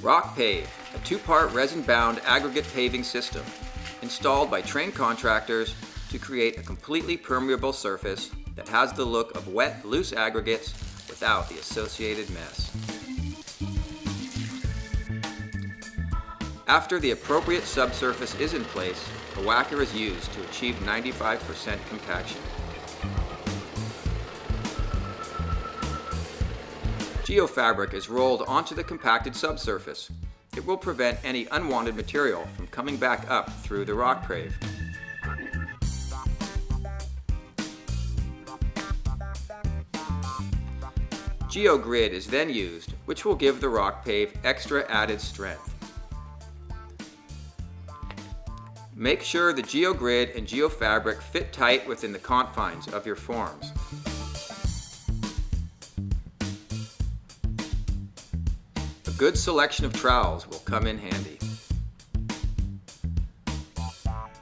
Rockpave, a two-part resin-bound aggregate paving system installed by trained contractors to create a completely permeable surface that has the look of wet, loose aggregates without the associated mess. After the appropriate subsurface is in place, a whacker is used to achieve 95% compaction. Geofabric is rolled onto the compacted subsurface. It will prevent any unwanted material from coming back up through the Rockpave. GeoGrid is then used, which will give the Rockpave extra added strength. Make sure the GeoGrid and GeoFabric fit tight within the confines of your forms. A good selection of trowels will come in handy.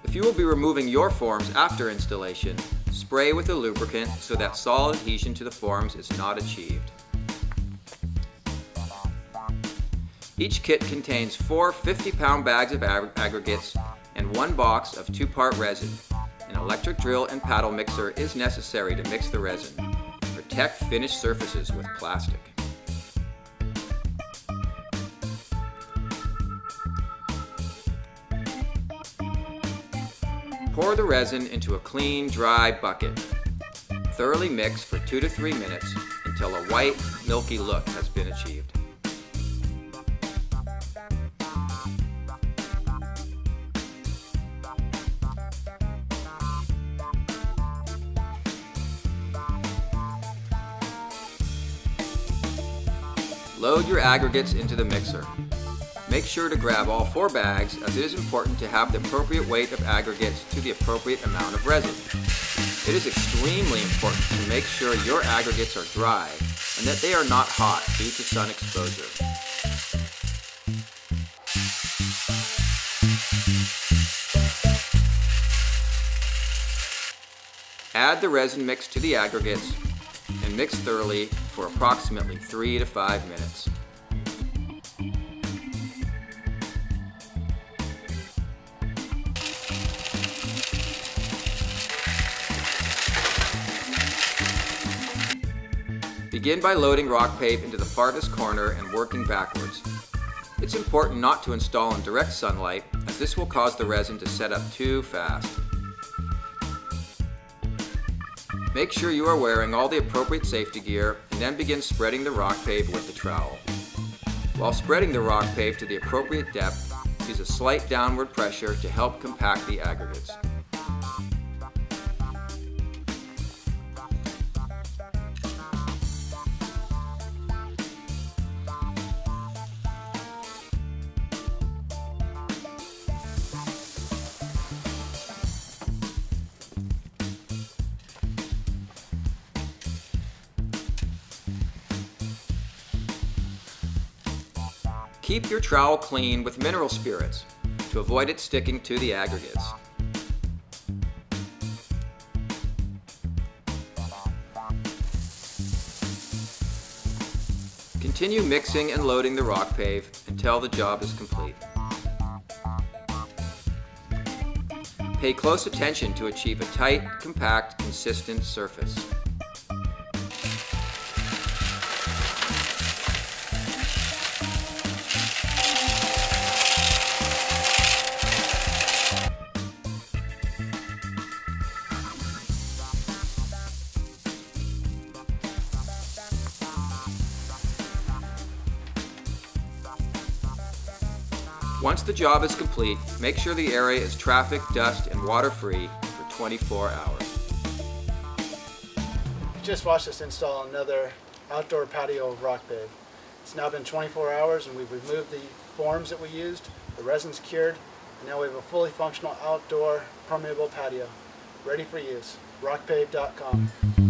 If you will be removing your forms after installation, spray with a lubricant so that solid adhesion to the forms is not achieved. Each kit contains 4 50-pound bags of aggregates and 1 box of 2-part resin. An electric drill and paddle mixer is necessary to mix the resin. Protect finished surfaces with plastic. Pour the resin into a clean, dry bucket. Thoroughly mix for 2 to 3 minutes until a white, milky look has been achieved. Load your aggregates into the mixer. Make sure to grab all 4 bags, as it is important to have the appropriate weight of aggregates to the appropriate amount of resin. It is extremely important to make sure your aggregates are dry and that they are not hot due to sun exposure. Add the resin mix to the aggregates and mix thoroughly for approximately 3 to 5 minutes. Begin by loading Rockpave into the farthest corner and working backwards. It's important not to install in direct sunlight, as this will cause the resin to set up too fast. Make sure you are wearing all the appropriate safety gear and then begin spreading the Rockpave with the trowel. While spreading the Rockpave to the appropriate depth, use a slight downward pressure to help compact the aggregates. Keep your trowel clean with mineral spirits to avoid it sticking to the aggregates. Continue mixing and loading the Rockpave until the job is complete. Pay close attention to achieve a tight, compact, consistent surface. Once the job is complete, make sure the area is traffic, dust, and water-free for 24 hours. You just watched us install another outdoor patio of Rockpave. It's now been 24 hours and we've removed the forms that we used, the resin's cured, and now we have a fully functional outdoor permeable patio ready for use. Rockpave.com.